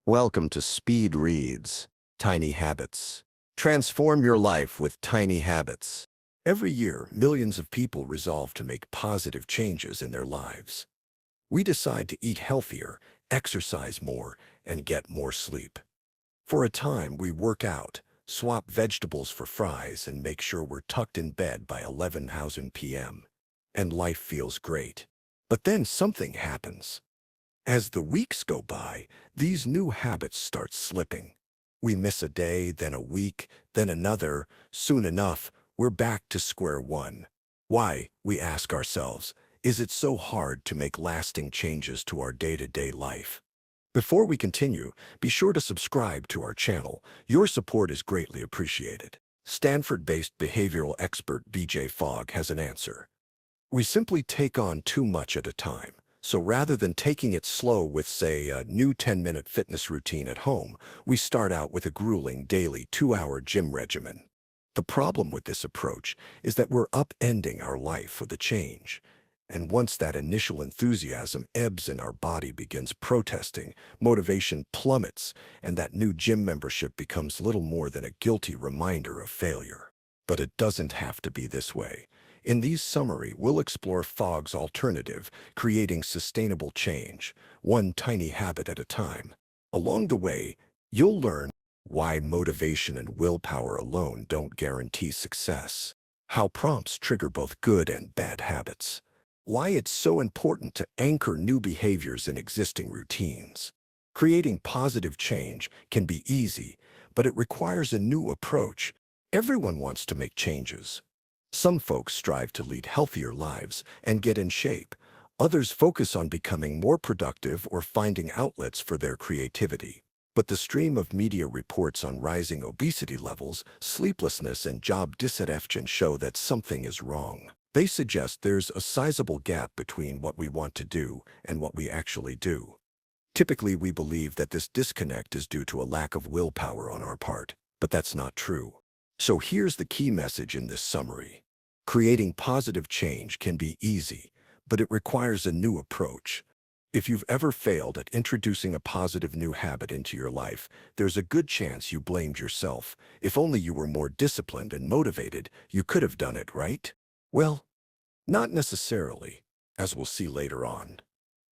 Welcome to Speed Reads, Tiny Habits. Transform your life with tiny habits. Every year, millions of people resolve to make positive changes in their lives. We decide to eat healthier, exercise more, and get more sleep. For a time, we work out, swap vegetables for fries, and make sure we're tucked in bed by 11,000 p.m. And life feels great. But then something happens. As the weeks go by, these new habits start slipping. We miss a day, then a week, then another. Soon enough, we're back to square one. Why, we ask ourselves, is it so hard to make lasting changes to our day-to-day life? Before we continue, be sure to subscribe to our channel. Your support is greatly appreciated. Stanford-based behavioral expert BJ Fogg has an answer. We simply take on too much at a time. So rather than taking it slow with, say, a new 10-minute fitness routine at home, we start out with a grueling daily 2-hour gym regimen. The problem with this approach is that we're upending our life with a change. And once that initial enthusiasm ebbs and our body begins protesting, motivation plummets, and that new gym membership becomes little more than a guilty reminder of failure. But it doesn't have to be this way. In these summary, we'll explore Fogg's alternative, creating sustainable change, one tiny habit at a time. Along the way, you'll learn why motivation and willpower alone don't guarantee success, how prompts trigger both good and bad habits, why it's so important to anchor new behaviors in existing routines. Creating positive change can be easy, but it requires a new approach. Everyone wants to make changes. Some folks strive to lead healthier lives and get in shape. Others focus on becoming more productive or finding outlets for their creativity. But the stream of media reports on rising obesity levels, sleeplessness, and job dissatisfaction show that something is wrong. They suggest there's a sizable gap between what we want to do and what we actually do. Typically, we believe that this disconnect is due to a lack of willpower on our part, but that's not true. So here's the key message in this summary. Creating positive change can be easy, but it requires a new approach. If you've ever failed at introducing a positive new habit into your life, there's a good chance you blamed yourself. If only you were more disciplined and motivated, you could have done it, right? Well, not necessarily, as we'll see later on.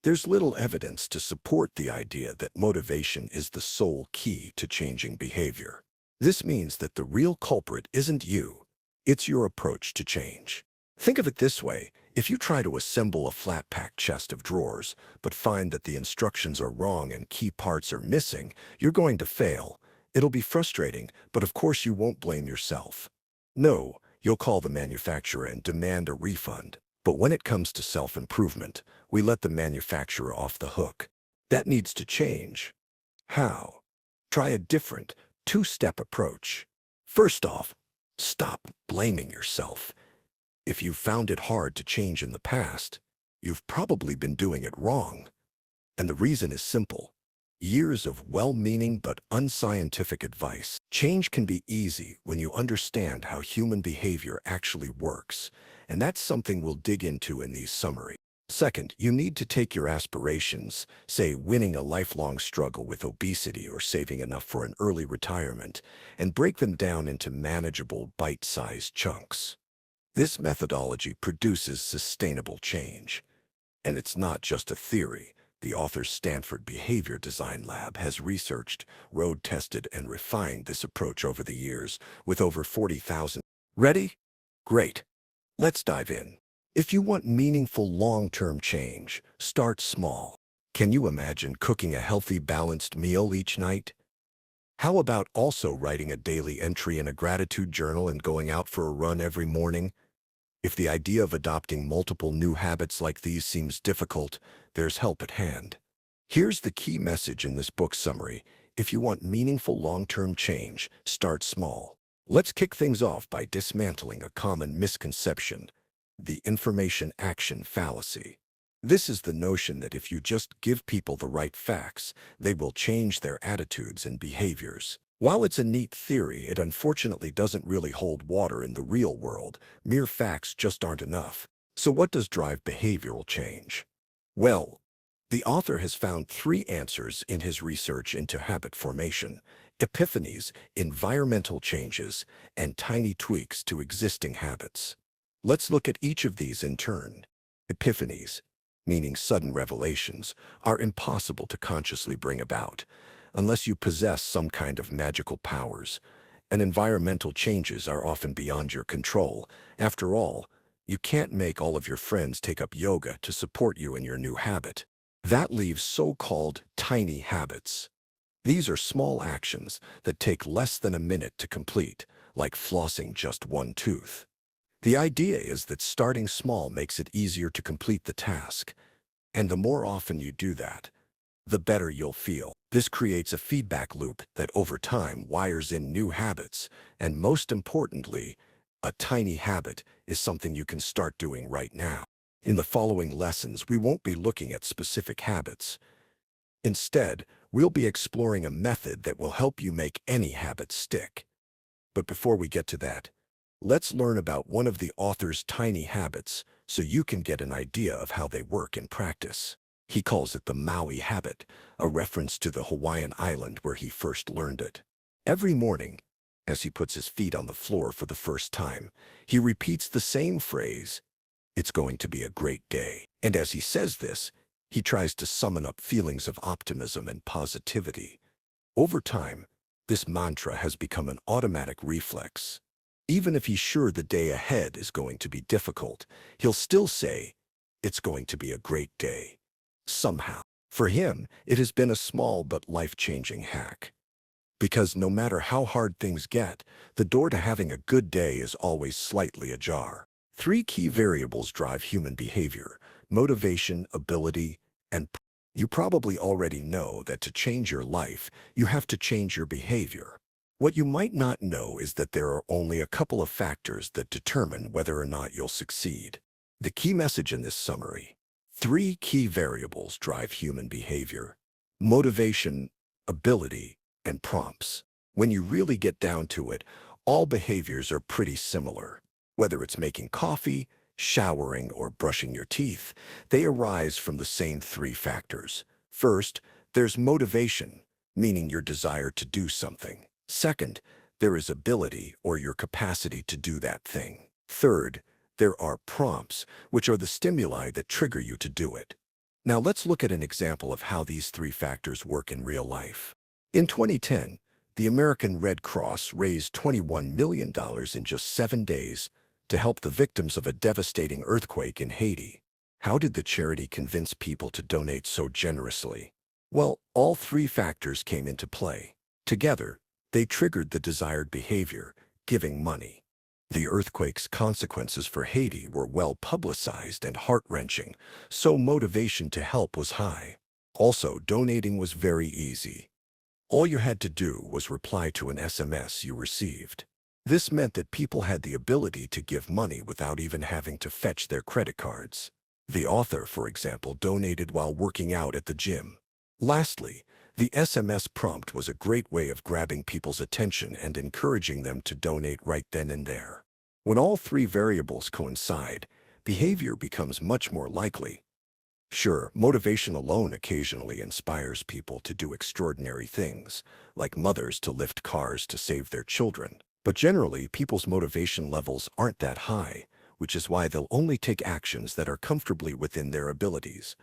There's little evidence to support the idea that motivation is the sole key to changing behavior. This means that the real culprit isn't you, it's your approach to change. Think of it this way: if you try to assemble a flat-packed chest of drawers, but find that the instructions are wrong and key parts are missing, you're going to fail. It'll be frustrating, but of course you won't blame yourself. No, you'll call the manufacturer and demand a refund. But when it comes to self-improvement, we let the manufacturer off the hook. That needs to change. How? Try a different, two-step approach. First off, stop blaming yourself. If you've found it hard to change in the past, you've probably been doing it wrong. And the reason is simple. Years of well-meaning but unscientific advice. Change can be easy when you understand how human behavior actually works, and that's something we'll dig into in these summaries. Second, you need to take your aspirations, say winning a lifelong struggle with obesity or saving enough for an early retirement, and break them down into manageable, bite-sized chunks. This methodology produces sustainable change. And it's not just a theory. The author's Stanford Behavior Design Lab has researched, road-tested, and refined this approach over the years with over 40,000. Ready? Great. Let's dive in. If you want meaningful long-term change, start small. Can you imagine cooking a healthy, balanced meal each night? How about also writing a daily entry in a gratitude journal and going out for a run every morning? If the idea of adopting multiple new habits like these seems difficult, there's help at hand. Here's the key message in this book summary. If you want meaningful long-term change, start small. Let's kick things off by dismantling a common misconception: the information action fallacy. This is the notion that if you just give people the right facts, they will change their attitudes and behaviors. While it's a neat theory, it unfortunately doesn't really hold water in the real world. Mere facts just aren't enough. So what does drive behavioral change? Well, the author has found three answers in his research into habit formation: epiphanies, environmental changes, and tiny tweaks to existing habits. Let's look at each of these in turn. Epiphanies, meaning sudden revelations, are impossible to consciously bring about unless you possess some kind of magical powers, and environmental changes are often beyond your control. After all, you can't make all of your friends take up yoga to support you in your new habit. That leaves so-called tiny habits. These are small actions that take less than a minute to complete, like flossing just one tooth. The idea is that starting small makes it easier to complete the task, and the more often you do that, the better you'll feel. This creates a feedback loop that over time wires in new habits, and most importantly, a tiny habit is something you can start doing right now. In the following lessons, we won't be looking at specific habits. Instead, we'll be exploring a method that will help you make any habit stick. But before we get to that, let's learn about one of the author's tiny habits so you can get an idea of how they work in practice. He calls it the Maui habit, a reference to the Hawaiian island where he first learned it. Every morning, as he puts his feet on the floor for the first time, he repeats the same phrase, "It's going to be a great day." And as he says this, he tries to summon up feelings of optimism and positivity. Over time, this mantra has become an automatic reflex. Even if he's sure the day ahead is going to be difficult, he'll still say, "It's going to be a great day." Somehow. For him, it has been a small but life-changing hack. Because no matter how hard things get, the door to having a good day is always slightly ajar. Three key variables drive human behavior: motivation, ability, and you probably already know that to change your life, you have to change your behavior. What you might not know is that there are only a couple of factors that determine whether or not you'll succeed. The key message in this summary: three key variables drive human behavior: motivation, ability, and prompts. When you really get down to it, all behaviors are pretty similar. Whether it's making coffee, showering, or brushing your teeth, they arise from the same three factors. First, there's motivation, meaning your desire to do something. Second, there is ability, or your capacity to do that thing. Third, there are prompts, which are the stimuli that trigger you to do it. Now let's look at an example of how these three factors work in real life. In 2010, the American Red Cross raised $21 million in just 7 days to help the victims of a devastating earthquake in Haiti. How did the charity convince people to donate so generously? Well, all three factors came into play. Together, they triggered the desired behavior: giving money. The earthquake's consequences for Haiti were well publicized and heart-wrenching, so motivation to help was high. Also, donating was very easy. All you had to do was reply to an SMS you received. This meant that people had the ability to give money without even having to fetch their credit cards. The author, for example, donated while working out at the gym. Lastly, the SMS prompt was a great way of grabbing people's attention and encouraging them to donate right then and there. When all three variables coincide, behavior becomes much more likely. Sure, motivation alone occasionally inspires people to do extraordinary things, like mothers to lift cars to save their children. But generally, people's motivation levels aren't that high, which is why they'll only take actions that are comfortably within their abilities.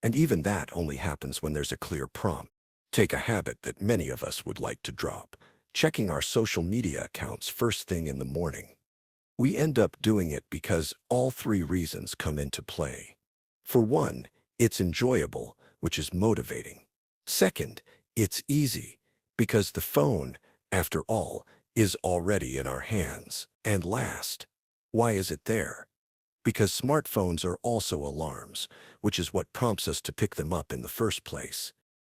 And even that only happens when there's a clear prompt. Take a habit that many of us would like to drop: checking our social media accounts first thing in the morning. We end up doing it because all three reasons come into play. For one, it's enjoyable, which is motivating. Second, it's easy, because the phone, after all, is already in our hands. And last, why is it there? Because smartphones are also alarms, which is what prompts us to pick them up in the first place.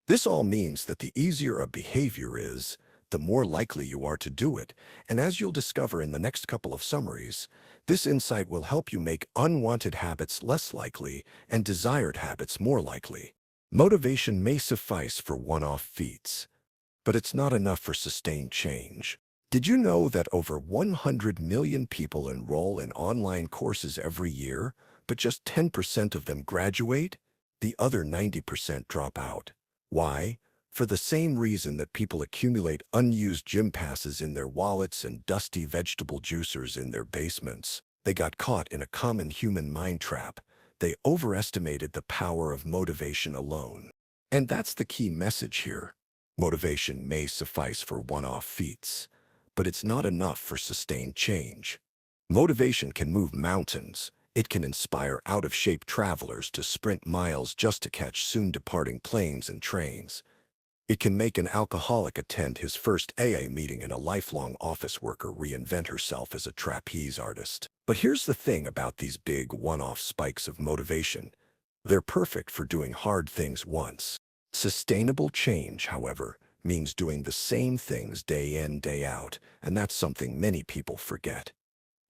This all means that the easier a behavior is, the more likely you are to do it, and as you'll discover in the next couple of summaries, this insight will help you make unwanted habits less likely and desired habits more likely. Motivation may suffice for one-off feats, but it's not enough for sustained change. Did you know that over 100 million people enroll in online courses every year, but just 10% of them graduate? The other 90% drop out. Why? For the same reason that people accumulate unused gym passes in their wallets and dusty vegetable juicers in their basements. They got caught in a common human mind trap. They overestimated the power of motivation alone. And that's the key message here. Motivation may suffice for one-off feats, but it's not enough for sustained change. Motivation can move mountains. It can inspire out-of-shape travelers to sprint miles just to catch soon-departing planes and trains. It can make an alcoholic attend his first AA meeting and a lifelong office worker reinvent herself as a trapeze artist. But here's the thing about these big one-off spikes of motivation. They're perfect for doing hard things once. Sustainable change, however, means doing the same things day in, day out, and that's something many people forget.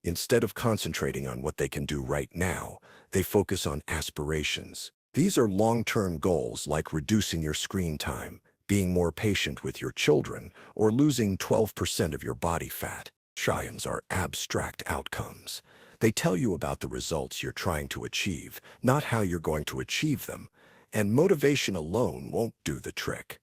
Instead of concentrating on what they can do right now, they focus on aspirations. These are long-term goals like reducing your screen time, being more patient with your children, or losing 12% of your body fat. Science are abstract outcomes. They tell you about the results you're trying to achieve, not how you're going to achieve them. And motivation alone won't do the trick.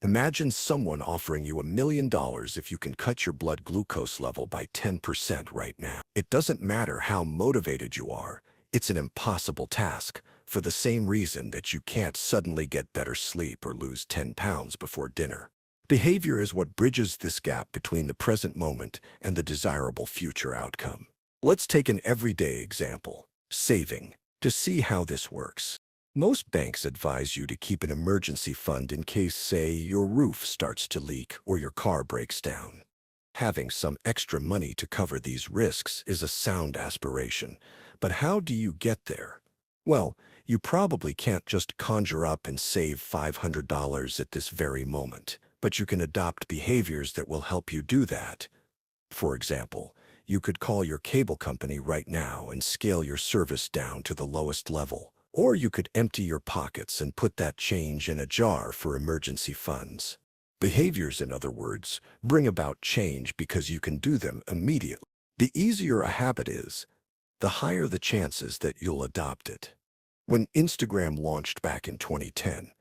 Imagine someone offering you $1 million if you can cut your blood glucose level by 10% right now. It doesn't matter how motivated you are. It's an impossible task, for the same reason that you can't suddenly get better sleep or lose 10 pounds before dinner. Behavior is what bridges this gap between the present moment and the desirable future outcome. Let's take an everyday example, saving, to see how this works. Most banks advise you to keep an emergency fund in case, say, your roof starts to leak or your car breaks down. Having some extra money to cover these risks is a sound aspiration. But how do you get there? Well, you probably can't just conjure up and save $500 at this very moment, but you can adopt behaviors that will help you do that. For example, you could call your cable company right now and scale your service down to the lowest level. Or you could empty your pockets and put that change in a jar for emergency funds. Behaviors, in other words, bring about change because you can do them immediately. The easier a habit is, the higher the chances that you'll adopt it. When Instagram launched back in 2010,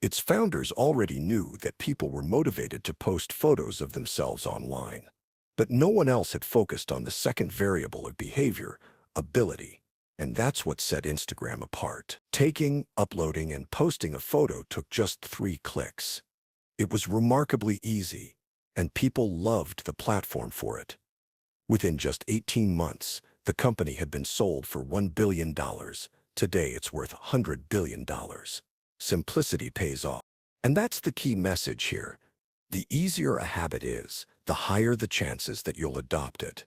its founders already knew that people were motivated to post photos of themselves online. But no one else had focused on the second variable of behavior, ability. And that's what set Instagram apart. Taking, uploading, and posting a photo took just 3 clicks. It was remarkably easy, and people loved the platform for it. Within just 18 months, the company had been sold for $1 billion. Today, it's worth $100 billion. Simplicity pays off. And that's the key message here. The easier a habit is, the higher the chances that you'll adopt it.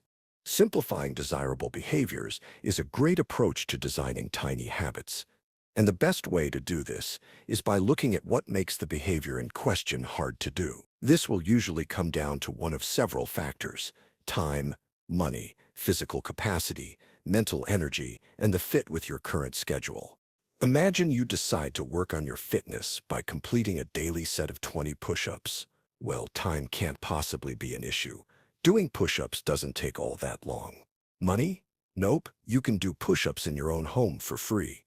Simplifying desirable behaviors is a great approach to designing tiny habits. And the best way to do this is by looking at what makes the behavior in question hard to do. This will usually come down to one of several factors: time, money, physical capacity, mental energy, and the fit with your current schedule. Imagine you decide to work on your fitness by completing a daily set of 20 push-ups. Well, time can't possibly be an issue. Doing push-ups doesn't take all that long. Money? Nope, you can do push-ups in your own home for free.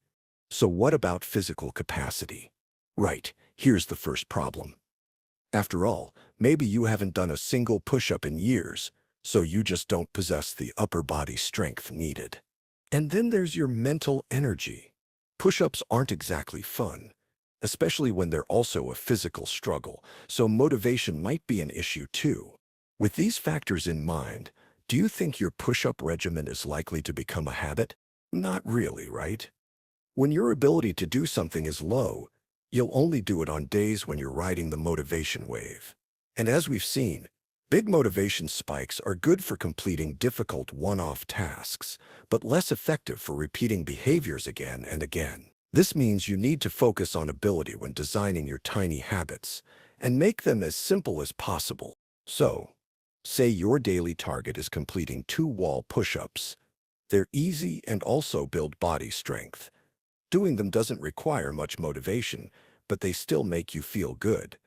So what about physical capacity? Right, here's the first problem. After all, maybe you haven't done a single push-up in years, so you just don't possess the upper body strength needed. And then there's your mental energy. Push-ups aren't exactly fun, especially when they're also a physical struggle, so motivation might be an issue too. With these factors in mind, do you think your push-up regimen is likely to become a habit? Not really, right? When your ability to do something is low, you'll only do it on days when you're riding the motivation wave. And as we've seen, big motivation spikes are good for completing difficult one-off tasks, but less effective for repeating behaviors again and again. This means you need to focus on ability when designing your tiny habits, and make them as simple as possible. So, say your daily target is completing 2 wall push-ups. They're easy and also build body strength. Doing them doesn't require much motivation, but they still make you feel good.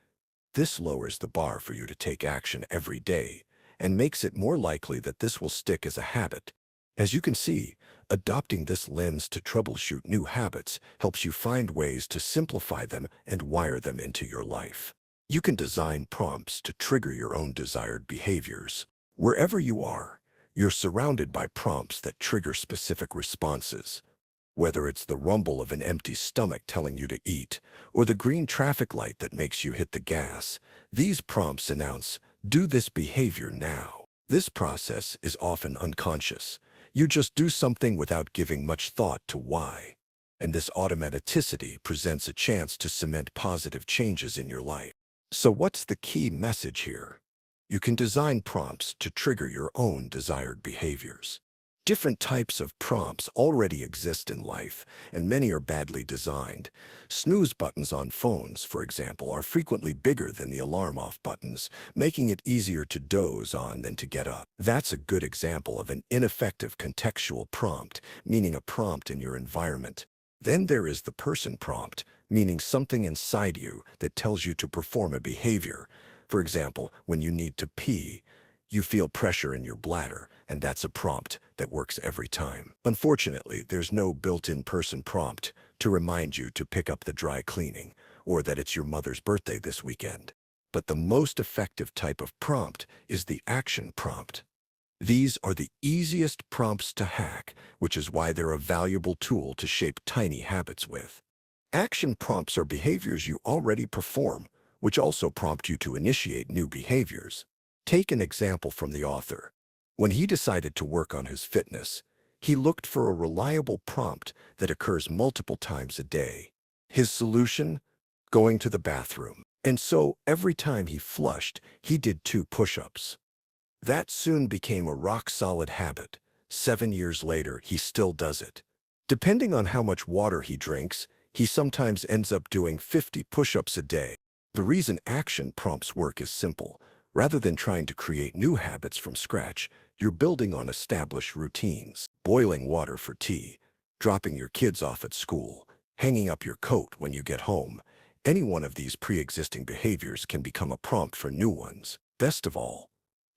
This lowers the bar for you to take action every day, and makes it more likely that this will stick as a habit. As you can see, adopting this lens to troubleshoot new habits helps you find ways to simplify them and wire them into your life. You can design prompts to trigger your own desired behaviors. Wherever you are, you're surrounded by prompts that trigger specific responses. Whether it's the rumble of an empty stomach telling you to eat, or the green traffic light that makes you hit the gas, these prompts announce, "Do this behavior now." This process is often unconscious. You just do something without giving much thought to why. And this automaticity presents a chance to cement positive changes in your life. So what's the key message here? You can design prompts to trigger your own desired behaviors. Different types of prompts already exist in life, and many are badly designed. Snooze buttons on phones, for example, are frequently bigger than the alarm off buttons, making it easier to doze on than to get up. That's a good example of an ineffective contextual prompt, meaning a prompt in your environment. Then there is the person prompt, meaning something inside you that tells you to perform a behavior. For example, when you need to pee, you feel pressure in your bladder, and that's a prompt that works every time. Unfortunately, there's no built-in person prompt to remind you to pick up the dry cleaning or that it's your mother's birthday this weekend. But the most effective type of prompt is the action prompt. These are the easiest prompts to hack, which is why they're a valuable tool to shape tiny habits with. Action prompts are behaviors you already perform, which also prompt you to initiate new behaviors. Take an example from the author. When he decided to work on his fitness, he looked for a reliable prompt that occurs multiple times a day. His solution? Going to the bathroom. And so every time he flushed, he did 2 push-ups. That soon became a rock-solid habit. 7 years later, he still does it. Depending on how much water he drinks, he sometimes ends up doing 50 push-ups a day. The reason action prompts work is simple. Rather than trying to create new habits from scratch, you're building on established routines. Boiling water for tea, dropping your kids off at school, hanging up your coat when you get home. Any one of these pre-existing behaviors can become a prompt for new ones. Best of all,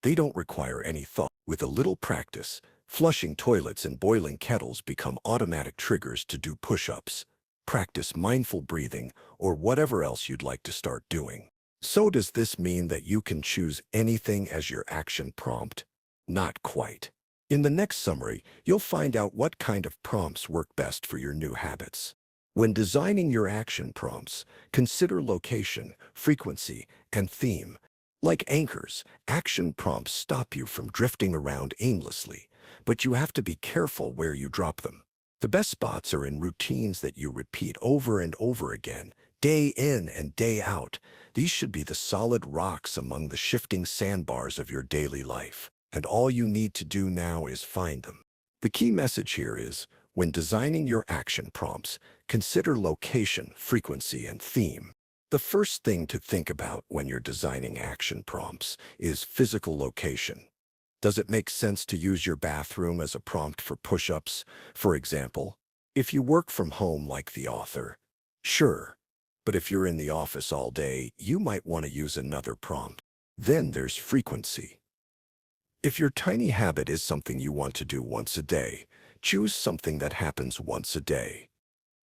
they don't require any thought. With a little practice, flushing toilets and boiling kettles become automatic triggers to do push-ups. Practice mindful breathing or whatever else you'd like to start doing. So does this mean that you can choose anything as your action prompt? Not quite. In the next summary, you'll find out what kind of prompts work best for your new habits. When designing your action prompts, consider location, frequency, and theme. Like anchors, action prompts stop you from drifting around aimlessly, but you have to be careful where you drop them. The best spots are in routines that you repeat over and over again, day in and day out. These should be the solid rocks among the shifting sandbars of your daily life, and all you need to do now is find them. The key message here is, when designing your action prompts, consider location, frequency, and theme. The first thing to think about when you're designing action prompts is physical location. Does it make sense to use your bathroom as a prompt for push-ups, for example? If you work from home like the author, sure. But if you're in the office all day, you might want to use another prompt. Then there's frequency. If your tiny habit is something you want to do once a day, choose something that happens once a day.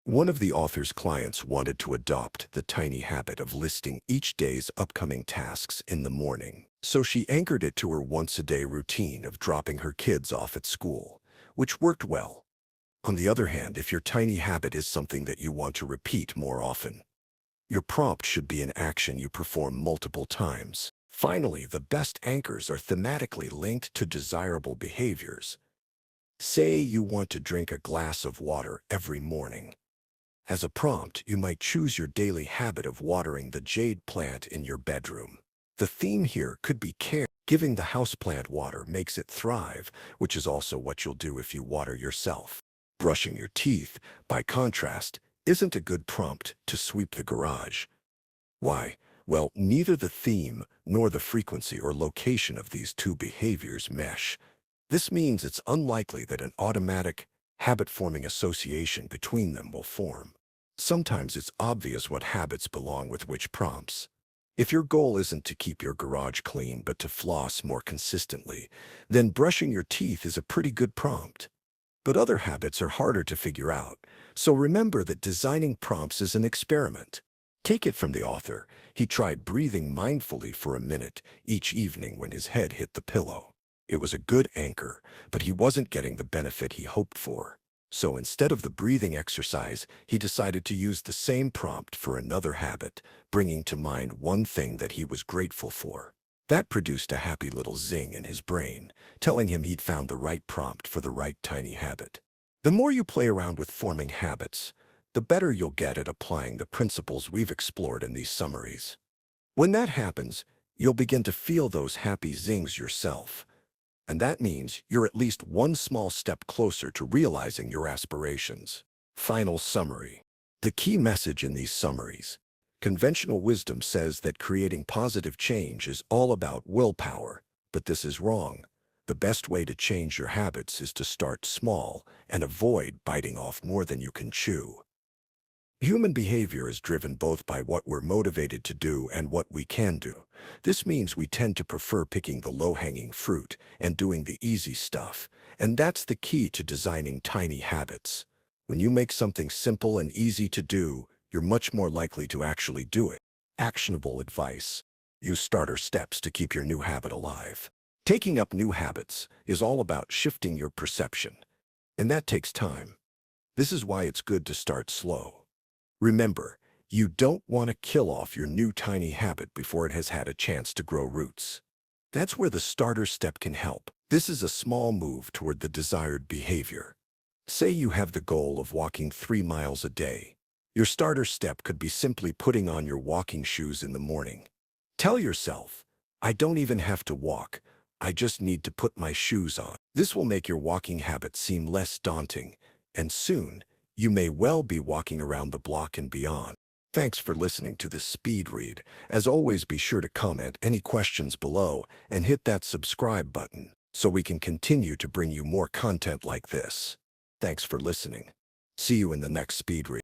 One of the author's clients wanted to adopt the tiny habit of listing each day's upcoming tasks in the morning. So she anchored it to her once-a-day routine of dropping her kids off at school, which worked well. On the other hand, if your tiny habit is something that you want to repeat more often, your prompt should be an action you perform multiple times. Finally, the best anchors are thematically linked to desirable behaviors. Say you want to drink a glass of water every morning. As a prompt, you might choose your daily habit of watering the jade plant in your bedroom. The theme here could be care. Giving the houseplant water makes it thrive, which is also what you'll do if you water yourself. Brushing your teeth, by contrast, isn't a good prompt to sweep the garage. Why? Well, neither the theme nor the frequency or location of these two behaviors mesh. This means it's unlikely that an automatic, habit-forming association between them will form. Sometimes it's obvious what habits belong with which prompts. If your goal isn't to keep your garage clean but to floss more consistently, then brushing your teeth is a pretty good prompt. But other habits are harder to figure out, so remember that designing prompts is an experiment. Take it from the author. He tried breathing mindfully for a minute each evening when his head hit the pillow. It was a good anchor, but he wasn't getting the benefit he hoped for. So instead of the breathing exercise, he decided to use the same prompt for another habit, bringing to mind one thing that he was grateful for. That produced a happy little zing in his brain, telling him he'd found the right prompt for the right tiny habit. The more you play around with forming habits, the better you'll get at applying the principles we've explored in these summaries. When that happens, you'll begin to feel those happy zings yourself. And that means you're at least one small step closer to realizing your aspirations. Final summary. The key message in these summaries. Conventional wisdom says that creating positive change is all about willpower, but this is wrong. The best way to change your habits is to start small and avoid biting off more than you can chew. Human behavior is driven both by what we're motivated to do and what we can do. This means we tend to prefer picking the low-hanging fruit and doing the easy stuff, and that's the key to designing tiny habits. When you make something simple and easy to do, you're much more likely to actually do it. Actionable advice. Use starter steps to keep your new habit alive. Taking up new habits is all about shifting your perception, and that takes time. This is why it's good to start slow. Remember, you don't want to kill off your new tiny habit before it has had a chance to grow roots. That's where the starter step can help. This is a small move toward the desired behavior. Say you have the goal of walking 3 miles a day. Your starter step could be simply putting on your walking shoes in the morning. Tell yourself, I don't even have to walk. I just need to put my shoes on. This will make your walking habit seem less daunting, and soon, you may well be walking around the block and beyond. Thanks for listening to this speed read. As always, be sure to comment any questions below and hit that subscribe button so we can continue to bring you more content like this. Thanks for listening. See you in the next speed read.